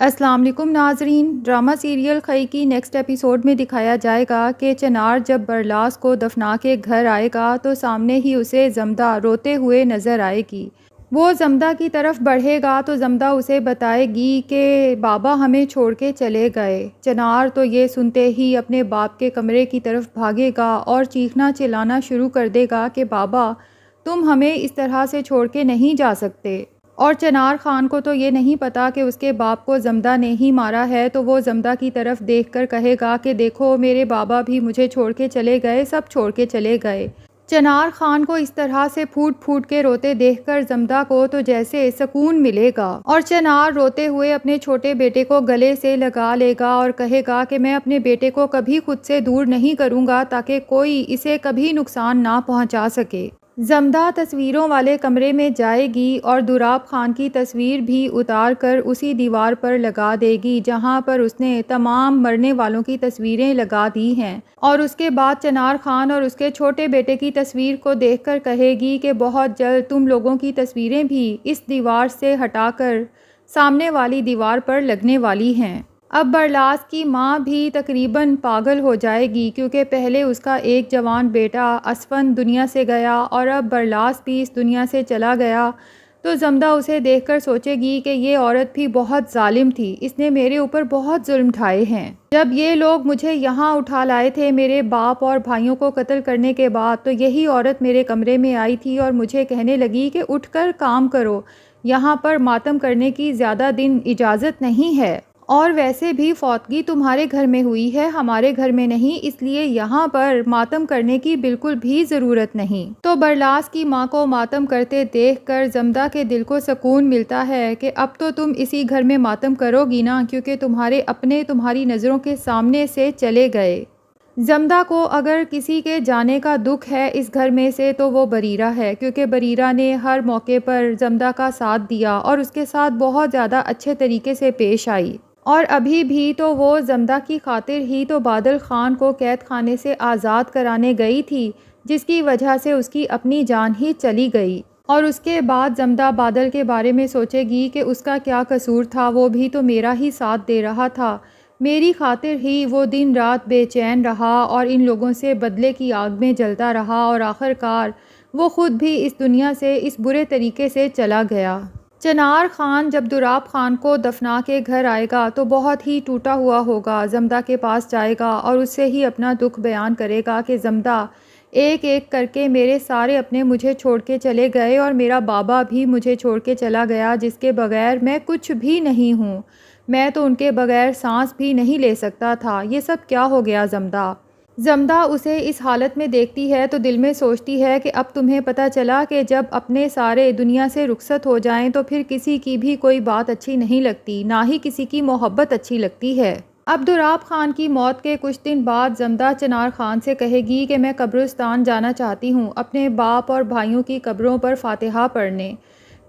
السلام علیکم ناظرین، ڈرامہ سیریل خئی کی نیکسٹ ایپیسوڈ میں دکھایا جائے گا کہ چنار جب برلاس کو دفنا کے گھر آئے گا تو سامنے ہی اسے زمدہ روتے ہوئے نظر آئے گی۔ وہ زمدہ کی طرف بڑھے گا تو زمدہ اسے بتائے گی کہ بابا ہمیں چھوڑ کے چلے گئے۔ چنار تو یہ سنتے ہی اپنے باپ کے کمرے کی طرف بھاگے گا اور چیخنا چلانا شروع کر دے گا کہ بابا تم ہمیں اس طرح سے چھوڑ کے نہیں جا سکتے۔ اور چنار خان کو تو یہ نہیں پتا کہ اس کے باپ کو زمدہ نے ہی مارا ہے، تو وہ زمدہ کی طرف دیکھ کر کہے گا کہ دیکھو میرے بابا بھی مجھے چھوڑ کے چلے گئے، سب چھوڑ کے چلے گئے۔ چنار خان کو اس طرح سے پھوٹ پھوٹ کے روتے دیکھ کر زمدہ کو تو جیسے سکون ملے گا، اور چنار روتے ہوئے اپنے چھوٹے بیٹے کو گلے سے لگا لے گا اور کہے گا کہ میں اپنے بیٹے کو کبھی خود سے دور نہیں کروں گا تاکہ کوئی اسے کبھی نقصان نہ پہنچا سکے۔ زمدہ تصویروں والے کمرے میں جائے گی اور دوراب خان کی تصویر بھی اتار کر اسی دیوار پر لگا دے گی جہاں پر اس نے تمام مرنے والوں کی تصویریں لگا دی ہیں، اور اس کے بعد چنار خان اور اس کے چھوٹے بیٹے کی تصویر کو دیکھ کر کہے گی کہ بہت جلد تم لوگوں کی تصویریں بھی اس دیوار سے ہٹا کر سامنے والی دیوار پر لگنے والی ہیں۔ اب برلاس کی ماں بھی تقریباً پاگل ہو جائے گی، کیونکہ پہلے اس کا ایک جوان بیٹا اسفند دنیا سے گیا اور اب برلاس بھی اس دنیا سے چلا گیا، تو زمدہ اسے دیکھ کر سوچے گی کہ یہ عورت بھی بہت ظالم تھی، اس نے میرے اوپر بہت ظلم ڈھائے ہیں۔ جب یہ لوگ مجھے یہاں اٹھا لائے تھے میرے باپ اور بھائیوں کو قتل کرنے کے بعد، تو یہی عورت میرے کمرے میں آئی تھی اور مجھے کہنے لگی کہ اٹھ کر کام کرو، یہاں پر ماتم کرنے کی زیادہ دن اجازت نہیں ہے، اور ویسے بھی فوتگی تمہارے گھر میں ہوئی ہے، ہمارے گھر میں نہیں، اس لیے یہاں پر ماتم کرنے کی بالکل بھی ضرورت نہیں۔ تو برلاس کی ماں کو ماتم کرتے دیکھ کر زمدہ کے دل کو سکون ملتا ہے کہ اب تو تم اسی گھر میں ماتم کرو گی نا، کیونکہ تمہارے اپنے تمہاری نظروں کے سامنے سے چلے گئے۔ زمدہ کو اگر کسی کے جانے کا دکھ ہے اس گھر میں سے تو وہ بریرہ ہے، کیونکہ بریرہ نے ہر موقع پر زمدہ کا ساتھ دیا اور اس کے ساتھ بہت زیادہ اچھے طریقے سے پیش آئی، اور ابھی بھی تو وہ زمدہ کی خاطر ہی تو بادل خان کو قید خانے سے آزاد کرانے گئی تھی، جس کی وجہ سے اس کی اپنی جان ہی چلی گئی۔ اور اس کے بعد زمدہ بادل کے بارے میں سوچے گی کہ اس کا کیا قصور تھا، وہ بھی تو میرا ہی ساتھ دے رہا تھا، میری خاطر ہی وہ دن رات بے چین رہا اور ان لوگوں سے بدلے کی آگ میں جلتا رہا، اور آخرکار وہ خود بھی اس دنیا سے اس برے طریقے سے چلا گیا۔ چنار خان جب دوراب خان کو دفنا کے گھر آئے گا تو بہت ہی ٹوٹا ہوا ہوگا، زمدہ کے پاس جائے گا اور اس سے ہی اپنا دکھ بیان کرے گا کہ زمدہ ایک ایک کر کے میرے سارے اپنے مجھے چھوڑ کے چلے گئے، اور میرا بابا بھی مجھے چھوڑ کے چلا گیا جس کے بغیر میں کچھ بھی نہیں ہوں، میں تو ان کے بغیر سانس بھی نہیں لے سکتا تھا، یہ سب کیا ہو گیا زمدہ۔ زمدہ اسے اس حالت میں دیکھتی ہے تو دل میں سوچتی ہے کہ اب تمہیں پتہ چلا کہ جب اپنے سارے دنیا سے رخصت ہو جائیں تو پھر کسی کی بھی کوئی بات اچھی نہیں لگتی، نہ ہی کسی کی محبت اچھی لگتی ہے۔ اب دوراب خان کی موت کے کچھ دن بعد زمدہ چنار خان سے کہے گی کہ میں قبرستان جانا چاہتی ہوں اپنے باپ اور بھائیوں کی قبروں پر فاتحہ پڑھنے،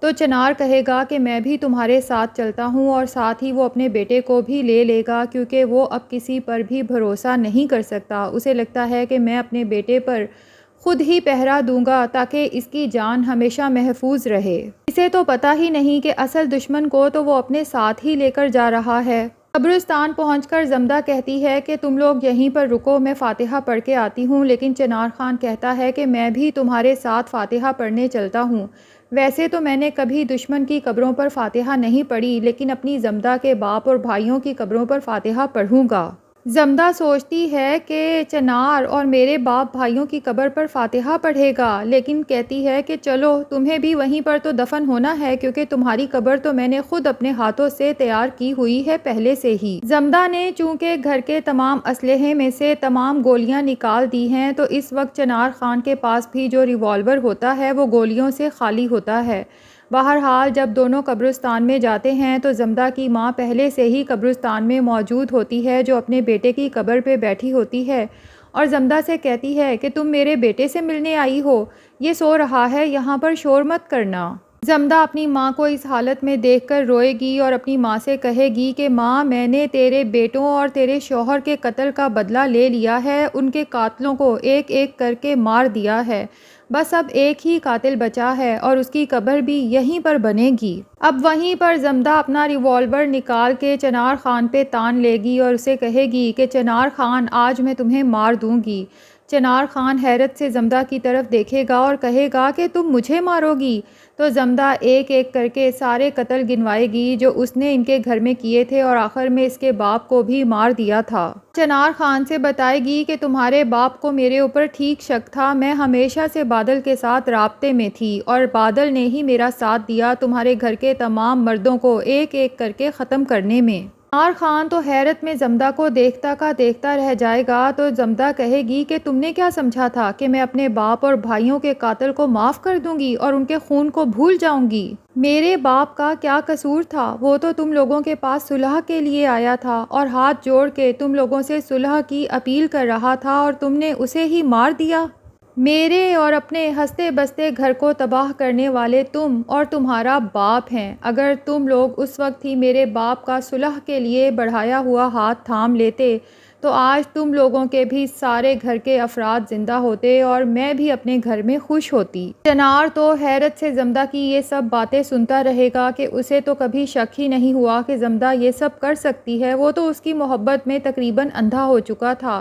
تو چنار کہے گا کہ میں بھی تمہارے ساتھ چلتا ہوں، اور ساتھ ہی وہ اپنے بیٹے کو بھی لے لے گا، کیونکہ وہ اب کسی پر بھی بھروسہ نہیں کر سکتا، اسے لگتا ہے کہ میں اپنے بیٹے پر خود ہی پہرا دوں گا تاکہ اس کی جان ہمیشہ محفوظ رہے۔ اسے تو پتہ ہی نہیں کہ اصل دشمن کو تو وہ اپنے ساتھ ہی لے کر جا رہا ہے۔ قبرستان پہنچ کر زمدہ کہتی ہے کہ تم لوگ یہیں پر رکو، میں فاتحہ پڑھ کے آتی ہوں، لیکن چنار خان کہتا ہے کہ میں بھی تمہارے ساتھ فاتحہ پڑھنے چلتا ہوں، ویسے تو میں نے کبھی دشمن کی قبروں پر فاتحہ نہیں پڑھی، لیکن اپنی زمدہ کے باپ اور بھائیوں کی قبروں پر فاتحہ پڑھوں گا۔ زمدہ سوچتی ہے کہ چنار اور میرے باپ بھائیوں کی قبر پر فاتحہ پڑھے گا، لیکن کہتی ہے کہ چلو تمہیں بھی وہیں پر تو دفن ہونا ہے، کیونکہ تمہاری قبر تو میں نے خود اپنے ہاتھوں سے تیار کی ہوئی ہے پہلے سے ہی۔ زمدہ نے چونکہ گھر کے تمام اسلحے میں سے تمام گولیاں نکال دی ہیں، تو اس وقت چنار خان کے پاس بھی جو ریوالور ہوتا ہے وہ گولیوں سے خالی ہوتا ہے۔ بہرحال جب دونوں قبرستان میں جاتے ہیں تو زمدہ کی ماں پہلے سے ہی قبرستان میں موجود ہوتی ہے، جو اپنے بیٹے کی قبر پہ بیٹھی ہوتی ہے، اور زمدہ سے کہتی ہے کہ تم میرے بیٹے سے ملنے آئی ہو، یہ سو رہا ہے، یہاں پر شور مت کرنا۔ زمدہ اپنی ماں کو اس حالت میں دیکھ کر روئے گی اور اپنی ماں سے کہے گی کہ ماں میں نے تیرے بیٹوں اور تیرے شوہر کے قتل کا بدلہ لے لیا ہے، ان کے قاتلوں کو ایک ایک کر کے مار دیا ہے، بس اب ایک ہی قاتل بچا ہے اور اس کی قبر بھی یہیں پر بنے گی۔ اب وہیں پر زمدہ اپنا ریوالور نکال کے چنار خان پہ تان لے گی اور اسے کہے گی کہ چنار خان آج میں تمہیں مار دوں گی۔ چنار خان حیرت سے زمدہ کی طرف دیکھے گا اور کہے گا کہ تم مجھے مارو گی؟ تو زمدہ ایک ایک کر کے سارے قتل گنوائے گی جو اس نے ان کے گھر میں کیے تھے اور آخر میں اس کے باپ کو بھی مار دیا تھا۔ چنار خان سے بتائے گی کہ تمہارے باپ کو میرے اوپر ٹھیک شک تھا، میں ہمیشہ سے بادل کے ساتھ رابطے میں تھی اور بادل نے ہی میرا ساتھ دیا تمہارے گھر کے تمام مردوں کو ایک ایک کر کے ختم کرنے میں۔ چنار خان تو حیرت میں زمدہ کو دیکھتا کا دیکھتا رہ جائے گا تو زمدہ کہے گی کہ تم نے کیا سمجھا تھا کہ میں اپنے باپ اور بھائیوں کے قاتل کو معاف کر دوں گی اور ان کے خون کو بھول جاؤں گی؟ میرے باپ کا کیا قصور تھا؟ وہ تو تم لوگوں کے پاس صلح کے لیے آیا تھا اور ہاتھ جوڑ کے تم لوگوں سے صلح کی اپیل کر رہا تھا اور تم نے اسے ہی مار دیا۔ میرے اور اپنے ہنستے بستے گھر کو تباہ کرنے والے تم اور تمہارا باپ ہیں۔ اگر تم لوگ اس وقت ہی میرے باپ کا صلح کے لیے بڑھایا ہوا ہاتھ تھام لیتے تو آج تم لوگوں کے بھی سارے گھر کے افراد زندہ ہوتے اور میں بھی اپنے گھر میں خوش ہوتی۔ چنار تو حیرت سے زمدہ کی یہ سب باتیں سنتا رہے گا کہ اسے تو کبھی شک ہی نہیں ہوا کہ زمدہ یہ سب کر سکتی ہے، وہ تو اس کی محبت میں تقریباً اندھا ہو چکا تھا۔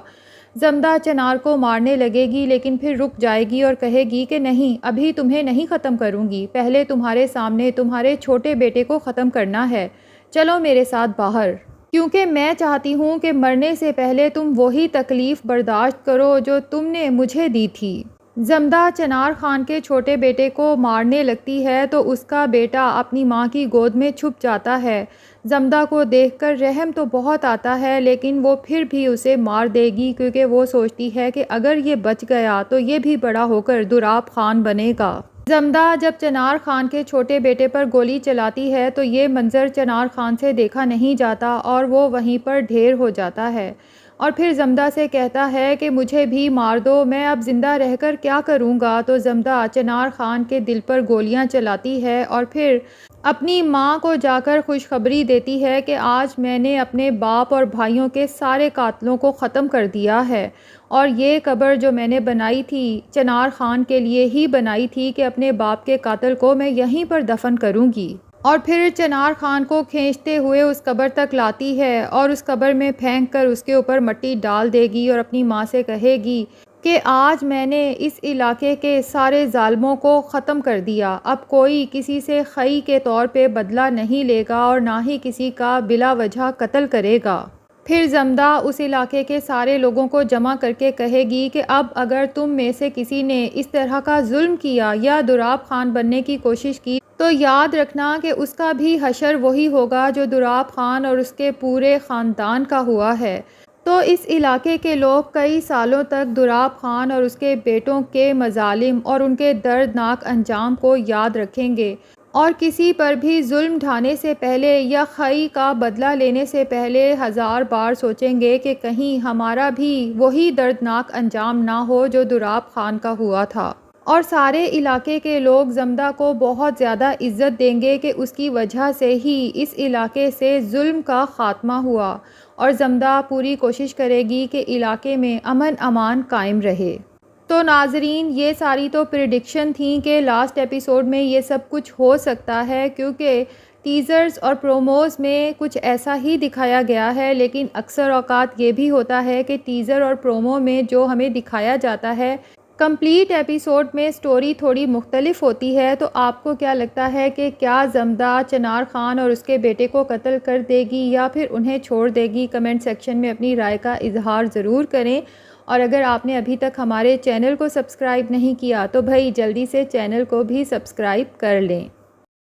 زمدہ چنار کو مارنے لگے گی لیکن پھر رک جائے گی اور کہے گی کہ نہیں، ابھی تمہیں نہیں ختم کروں گی، پہلے تمہارے سامنے تمہارے چھوٹے بیٹے کو ختم کرنا ہے، چلو میرے ساتھ باہر، کیونکہ میں چاہتی ہوں کہ مرنے سے پہلے تم وہی تکلیف برداشت کرو جو تم نے مجھے دی تھی۔ زمدہ چنار خان کے چھوٹے بیٹے کو مارنے لگتی ہے تو اس کا بیٹا اپنی ماں کی گود میں چھپ جاتا ہے۔ زمدہ کو دیکھ کر رحم تو بہت آتا ہے لیکن وہ پھر بھی اسے مار دے گی کیونکہ وہ سوچتی ہے کہ اگر یہ بچ گیا تو یہ بھی بڑا ہو کر دوراب خان بنے گا۔ زمدہ جب چنار خان کے چھوٹے بیٹے پر گولی چلاتی ہے تو یہ منظر چنار خان سے دیکھا نہیں جاتا اور وہ وہیں پر ڈھیر ہو جاتا ہے اور پھر زمدہ سے کہتا ہے کہ مجھے بھی مار دو، میں اب زندہ رہ کر کیا کروں گا؟ تو زمدہ چنار خان کے دل پر گولیاں چلاتی ہے اور پھر اپنی ماں کو جا کر خوشخبری دیتی ہے کہ آج میں نے اپنے باپ اور بھائیوں کے سارے قاتلوں کو ختم کر دیا ہے اور یہ قبر جو میں نے بنائی تھی چنار خان کے لیے ہی بنائی تھی کہ اپنے باپ کے قاتل کو میں یہیں پر دفن کروں گی۔ اور پھر چنار خان کو کھینچتے ہوئے اس قبر تک لاتی ہے اور اس قبر میں پھینک کر اس کے اوپر مٹی ڈال دے گی اور اپنی ماں سے کہے گی کہ آج میں نے اس علاقے کے سارے ظالموں کو ختم کر دیا، اب کوئی کسی سے خئی کے طور پہ بدلہ نہیں لے گا اور نہ ہی کسی کا بلا وجہ قتل کرے گا۔ پھر زمدہ اس علاقے کے سارے لوگوں کو جمع کر کے کہے گی کہ اب اگر تم میں سے کسی نے اس طرح کا ظلم کیا یا دوراب خان بننے کی کوشش کی تو یاد رکھنا کہ اس کا بھی حشر وہی ہوگا جو دوراب خان اور اس کے پورے خاندان کا ہوا ہے۔ تو اس علاقے کے لوگ کئی سالوں تک دوراب خان اور اس کے بیٹوں کے مظالم اور ان کے دردناک انجام کو یاد رکھیں گے اور کسی پر بھی ظلم ڈھانے سے پہلے یا خئی کا بدلہ لینے سے پہلے 1000 بار سوچیں گے کہ کہیں ہمارا بھی وہی دردناک انجام نہ ہو جو دوراب خان کا ہوا تھا۔ اور سارے علاقے کے لوگ زمدہ کو بہت زیادہ عزت دیں گے کہ اس کی وجہ سے ہی اس علاقے سے ظلم کا خاتمہ ہوا اور زمدہ پوری کوشش کرے گی کہ علاقے میں امن امان قائم رہے۔ تو ناظرین، یہ ساری تو پریڈکشن تھیں کہ لاسٹ ایپیسوڈ میں یہ سب کچھ ہو سکتا ہے کیونکہ ٹیزرز اور پروموز میں کچھ ایسا ہی دکھایا گیا ہے، لیکن اکثر اوقات یہ بھی ہوتا ہے کہ ٹیزر اور پرومو میں جو ہمیں دکھایا جاتا ہے کمپلیٹ ایپیسوڈ میں سٹوری تھوڑی مختلف ہوتی ہے۔ تو آپ کو کیا لگتا ہے کہ کیا زمدہ چنار خان اور اس کے بیٹے کو قتل کر دے گی یا پھر انہیں چھوڑ دے گی؟ کمنٹ سیکشن میں اپنی رائے کا اظہار ضرور کریں، اور اگر آپ نے ابھی تک ہمارے چینل کو سبسکرائب نہیں کیا تو بھائی جلدی سے چینل کو بھی سبسکرائب کر لیں۔